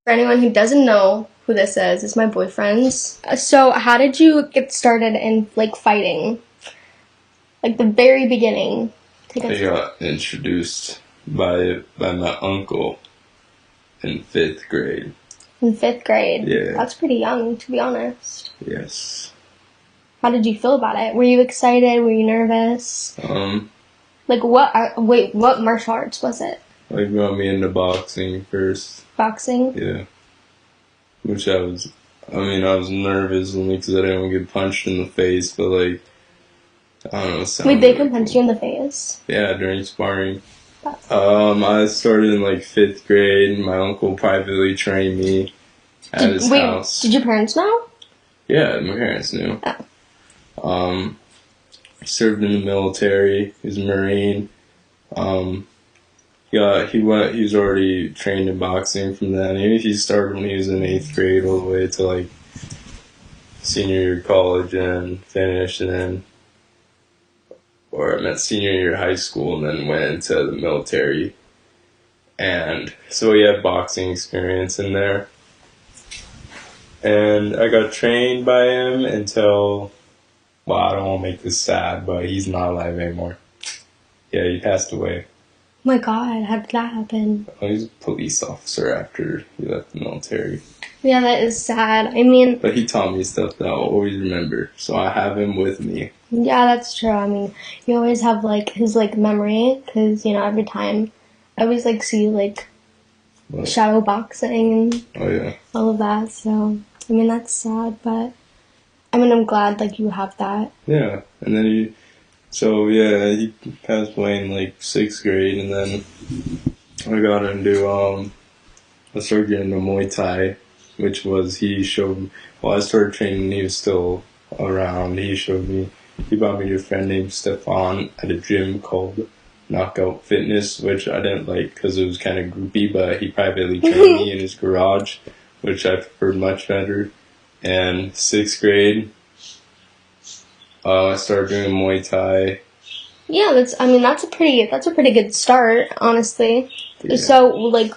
For anyone who doesn't know who this is, it's my boyfriend's. So how did you get started in, like, fighting? Like, the very beginning. I got introduced by my uncle in 5th grade. In 5th grade? Yeah. That's pretty young, to be honest. Yes. How did you feel about it? Were you excited? Were you nervous? Like, what martial arts was it? Like, got me into boxing first. Boxing? Yeah. Which I was nervous only because I didn't want to get punched in the face, but, like, I don't know. Wait, they can punch you in the face? Yeah, during sparring. That's I started in, like, 5th grade. My uncle privately trained me at his house. Did your parents know? Yeah, my parents knew. Oh. He served in the military. He was a Marine. He was already trained in boxing from then. He started when he was in 8th grade all the way to, like, senior year of college and finished, and then, or I meant senior year of high school, and then went into the military. And so he had boxing experience in there. And I got trained by him until, well, I don't want to make this sad, but he's not alive anymore. Yeah, he passed away. Oh my god, how did that happen? He was a police officer after he left the military. Yeah, that is sad. I mean... But he taught me stuff that I'll always remember, so I have him with me. Yeah, that's true. I mean, you always have, like, his, like, memory, because, you know, every time I always, like, see, like, shadow boxing and all of that, so, I mean, that's sad, but, I mean, I'm glad, like, you have that. Yeah, and then he passed away in, like, 6th grade, and then I got into, I started getting into Muay Thai, which was, I started training and he was still around. He brought me to a friend named Stefan at a gym called Knockout Fitness, which I didn't like because it was kind of groupy, but he privately trained me in his garage, which I preferred much better. And 6th grade, I started doing Muay Thai. Yeah, that's a pretty good start, honestly. Yeah. So, like,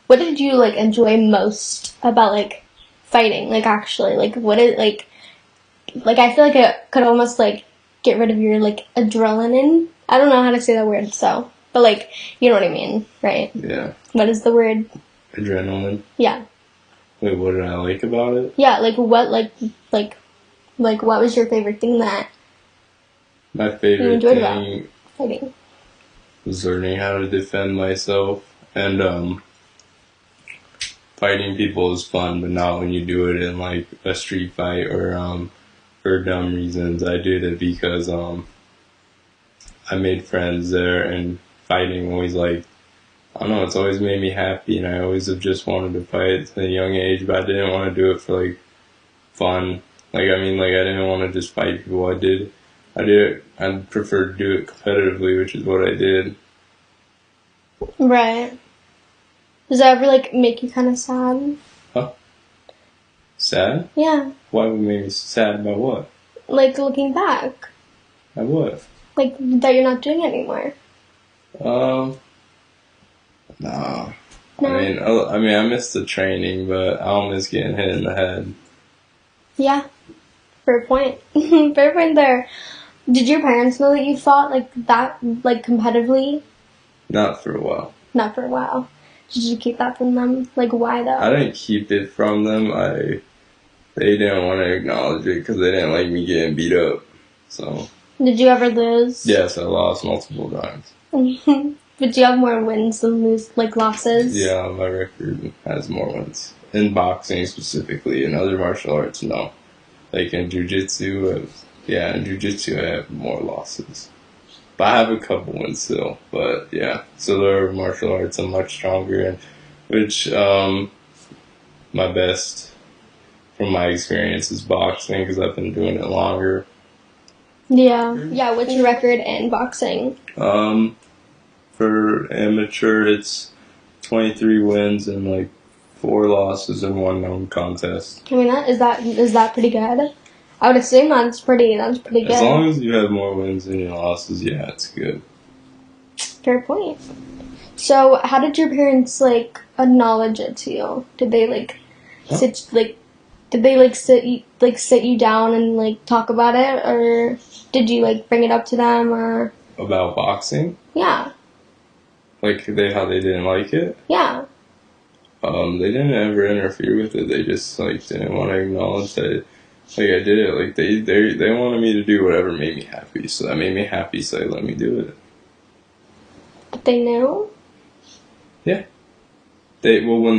what did you, like, enjoy most about, like, fighting? Like, actually, like, what is, like, I feel like it could almost, like, get rid of your, like, adrenaline. I don't know how to say that word, so, but, like, you know what I mean, right? Yeah. What is the word? Adrenaline? Yeah. Wait, what did I like about it? Yeah, like, what, like, what was your favorite thing that My you favorite enjoyed thing about fighting? was learning how to defend myself, and fighting people is fun, but not when you do it in, like, a street fight or for dumb reasons. I did it because I made friends there, and fighting always, like, I don't know, it's always made me happy, and I always have just wanted to fight at a young age, but I didn't want to do it for, like, fun. Like, I mean, like, I didn't want to just fight people. I prefer to do it competitively, which is what I did. Right. Does that ever, like, make you kind of sad? Huh? Sad? Yeah. Why would it make me sad about what? Like, looking back. At what? Like, that you're not doing it anymore. No. No? I mean, I miss the training, but I don't miss getting hit in the head. Yeah. Fair point. Fair point there. Did your parents know that you fought, like, that, like, competitively? Not for a while. Not for a while. Did you keep that from them? Like, why, though? I didn't keep it from them. They didn't want to acknowledge it because they didn't like me getting beat up. So. Did you ever lose? Yes, I lost multiple times. But do you have more wins than losses? Yeah, my record has more wins. In boxing specifically, in other martial arts, no. Like in jiu-jitsu, I have more losses. But I have a couple wins still. But yeah, so there are martial arts I'm much stronger in, which my best from my experience is boxing because I've been doing it longer. Yeah. Yeah, what's your record in boxing? For amateur, it's 23 wins and like 4 losses and 1 known contest. I mean, is that pretty good? I would assume that's pretty good. As long as you have more wins than your losses, yeah, it's good. Fair point. So, how did your parents like acknowledge it to you? Did they like Huh? sit you down and like talk about it, or did you like bring it up to them, or About boxing? yeah, Like how they didn't like it? yeah. They didn't ever interfere with it. They just like didn't want to acknowledge that like I did it. Like they wanted me to do whatever made me happy. So that made me happy, so they let me do it. But they knew. When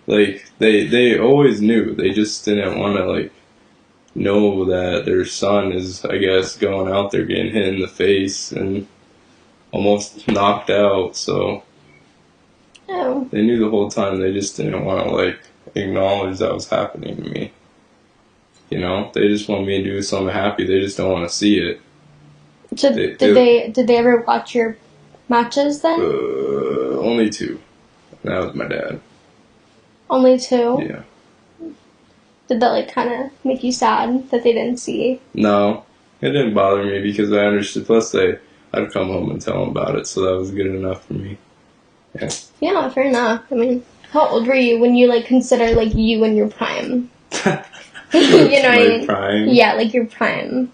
they always knew. They just didn't want to like know that their son is, I guess, going out there getting hit in the face and almost knocked out. So Oh. they knew the whole time. They just didn't want to like acknowledge that was happening to me. You know, they just want me to do something happy. They just don't want to see it. So did they ever watch your matches then? Only two. And that was my dad. Only two? Yeah. Did that like kind of make you sad that they didn't see? No, it didn't bother me because I understood. Plus, I'd come home and tell them about it, so that was good enough for me. Yeah. Yeah, fair enough. I mean, how old were you when you like consider like you in your prime? You know what I mean? Prime. Yeah, like your prime.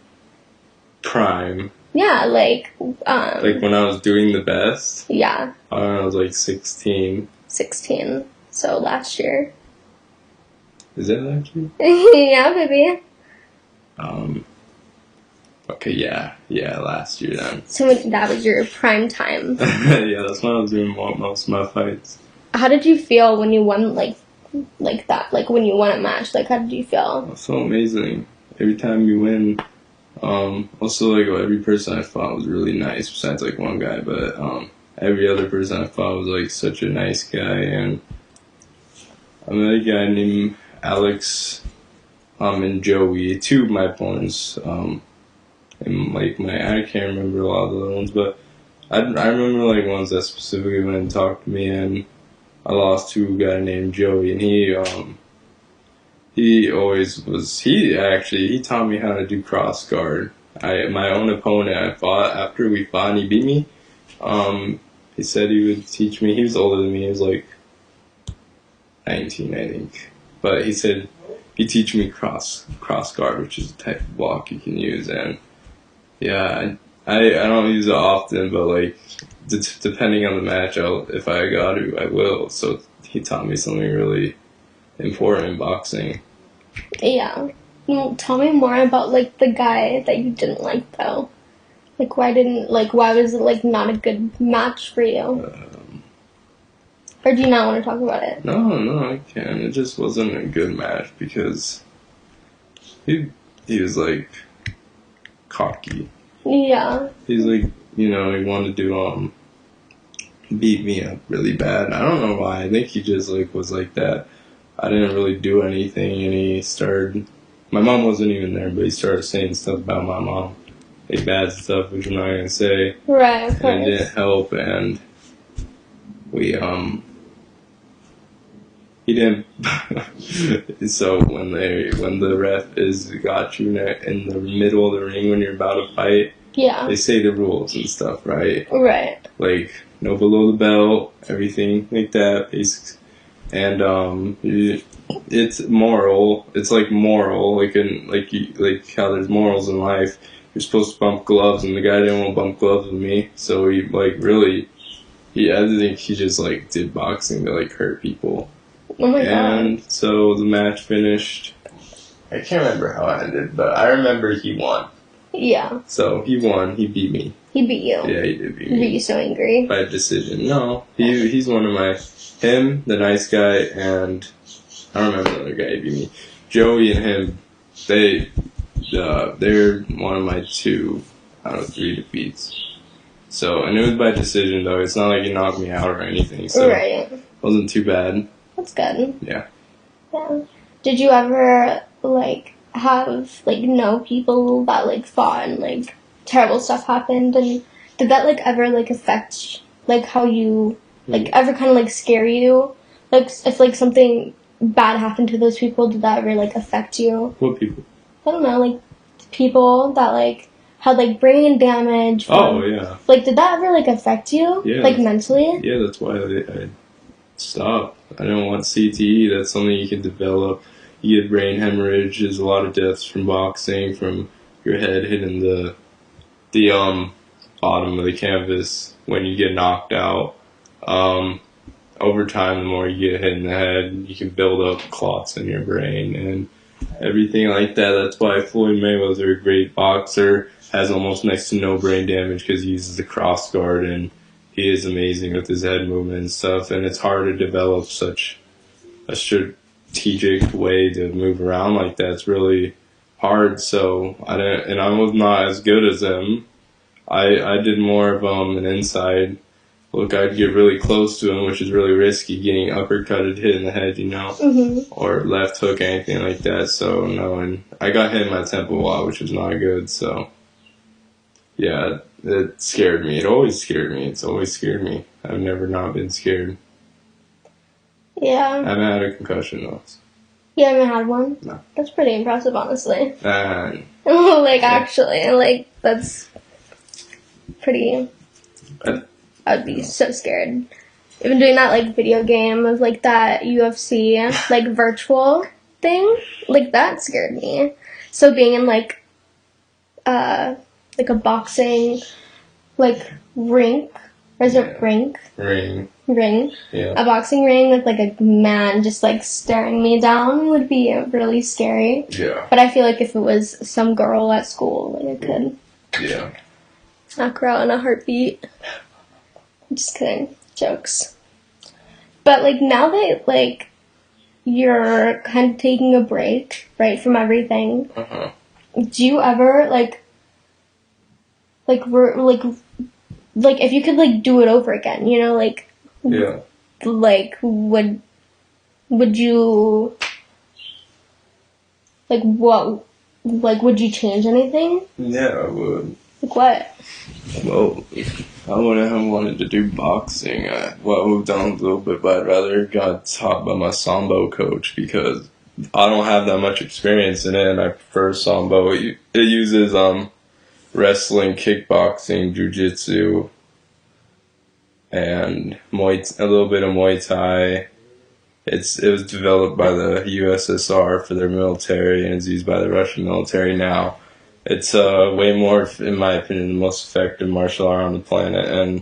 Prime. Yeah, like Like when I was doing the best. Yeah. I was like 16. 16. So last year. Is that last year? Yeah, baby. Okay, yeah, last year then. So that was your prime time. Yeah, that's when I was doing most of my fights. How did you feel when you won like that? Like when you won a match? Like how did you feel? It's so amazing. Every time you win. Also like every person I fought was really nice, besides like one guy, but every other person I fought was like such a nice guy. And I met a guy named Alex and Joey, two of my opponents. And like I can't remember a lot of the other ones, but I remember like ones that specifically went and talked to me. And I lost to a guy named Joey, and he always was. He taught me how to do cross guard. My own opponent I fought after we fought, and he beat me. He said he would teach me. He was older than me. He was like 19, I think. But he said he'd teach me cross guard, which is a type of block you can use. And yeah, I don't use it often, but like depending on the match, if I got to, I will. So he taught me something really important in boxing. Yeah. Well, tell me more about like the guy that you didn't like though. Like why was it like not a good match for you? Or do you not want to talk about it? No, I can. It just wasn't a good match because he was like cocky. Yeah. He's like, he wanted to beat me up really bad. I don't know why. I think he just like was like that. I didn't really do anything, and he started. My mom wasn't even there, but he started saying stuff about my mom, like bad stuff, which I'm not gonna say. Right, of course. And it didn't help, and we he didn't. So when the ref got you in the middle of the ring when you're about to fight, yeah, they say the rules and stuff, right? Right. Like no below the belt, everything like that. And it's moral. It's like moral, like how there's morals in life. You're supposed to bump gloves, and the guy didn't want to bump gloves with me, so he like really. I think he just like did boxing to like hurt people. Oh my god. And so the match finished. I can't remember how it ended, but I remember he won. Yeah. So he won. He beat me. He beat you. Yeah, he did beat me. me. Were you so angry? By decision. No, he's one of my. Him, the nice guy, and I don't remember the other guy who beat me. Joey and him, they're one of my 2 out of 3 defeats. So, and it was by decision though. It's not like he knocked me out or anything. So right. It wasn't too bad. That's good. Yeah. Yeah. Did you ever like have like know people that like fought and like terrible stuff happened, and did that like ever like affect like how you like ever kind of like scare you? Like if like something bad happened to those people, did that ever like affect you? What people? I don't know, like people that like had like brain damage. Oh, yeah. Like, did that ever like affect you? Yeah. Like mentally? Yeah, that's why I stopped. I don't want CTE. That's something you can develop. You get brain hemorrhage. There's a lot of deaths from boxing, from your head hitting the bottom of the canvas when you get knocked out. Over time, the more you get hit in the head, you can build up clots in your brain and everything like that. That's why Floyd Mayweather, a great boxer, has almost next to no brain damage because he uses the cross guard, and he is amazing with his head movement and stuff. And it's hard to develop such a strategic way to move around like that. It's really hard. So I was not as good as him. I did more of an inside look. I'd get really close to him, which is really risky, getting uppercutted, hit in the head, or left hook, anything like that. So no, and I got hit in my temple a lot, which was not good. So yeah, it scared me. It always scared me. It's always scared me. I've never not been scared. Yeah. I haven't had a concussion though. You haven't had one? No. That's pretty impressive, honestly. And like, actually, like, that's pretty... I'd be so scared. Even doing that, like, video game of, like, that UFC, like, virtual thing, like, that scared me. So being in, like a boxing, like, rink, or is it rink? Ring. Yeah. A boxing ring with, like, a man just, like, staring me down would be really scary. Yeah. But I feel like if it was some girl at school, like, I could knock her out in a heartbeat. I'm just kidding. Jokes. But, like, now that, like, you're kind of taking a break, right, from everything, do you ever, like, if you could, like, do it over again, you know, like, Yeah. like, would you, like, what, like, would you change anything? Yeah, I would. Like, what? Well, I wouldn't have wanted to do boxing. I moved down a little bit, but I'd rather got taught by my Sambo coach because I don't have that much experience in it, and I prefer Sambo. It uses wrestling, kickboxing, jiu-jitsu, and a little bit of Muay Thai. It was developed by the USSR for their military and is used by the Russian military now. It's way more, in my opinion, the most effective martial art on the planet, and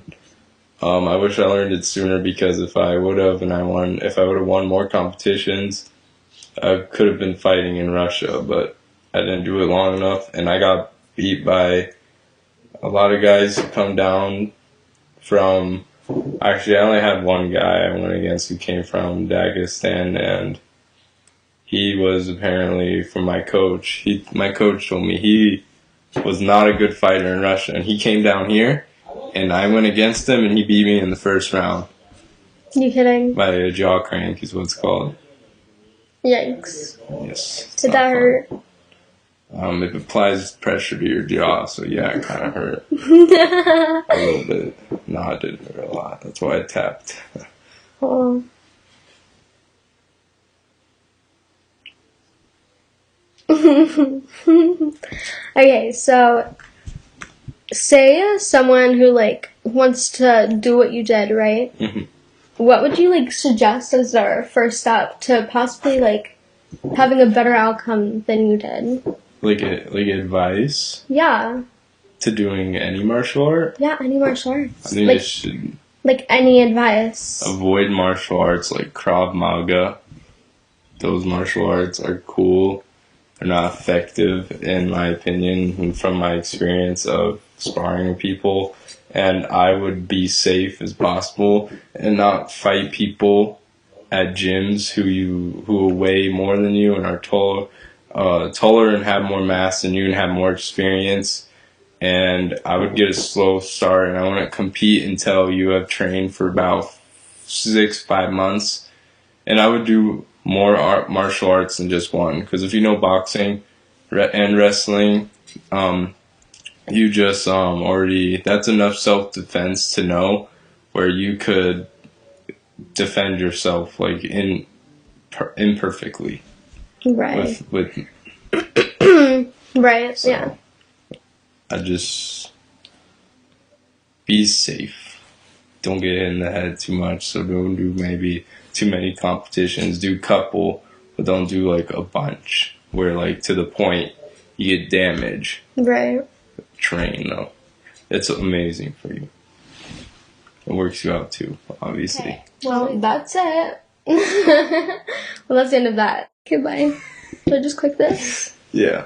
I wish I learned it sooner because if I would have won more competitions, I could have been fighting in Russia, but I didn't do it long enough, and I got beat by a lot of guys who come down from. Actually, I only had one guy I went against who came from Dagestan, and he was apparently from my coach. My coach told me he was not a good fighter in Russia, and he came down here, and I went against him, and he beat me in the first round. You kidding? By a jaw crank is what it's called. Yikes. Yes. Did that hurt? It applies pressure to your jaw, so yeah, it kind of hurt. A little bit. No, it didn't hurt a lot. That's why I tapped. Oh. Okay, so say someone who like wants to do what you did, right? What would you like suggest as their first step to possibly like having a better outcome than you did? Like advice? Yeah. To doing any martial art? Yeah, any martial arts. I think they should like any advice. Avoid martial arts like Krav Maga. Those martial arts are cool. They're not effective, in my opinion, and from my experience of sparring with people. And I would be safe as possible and not fight people at gyms who weigh more than you and are taller and have more mass than you and have more experience. And I would get a slow start, and I wouldn't compete until you have trained for about 5 months. And I would do more martial arts than just one, because if you know boxing and wrestling, you just already, that's enough self-defense to know where you could defend yourself like imperfectly. Right. With Right. So. Yeah. I just be safe. Don't get hit in the head too much. So don't do maybe too many competitions. Do couple, but don't do like a bunch where like to the point you get damage. Right. Train though. It's amazing for you. It works you out too, obviously. Okay. Well, that's it. Well, that's the end of that. Okay, bye. Should I just click this? Yeah.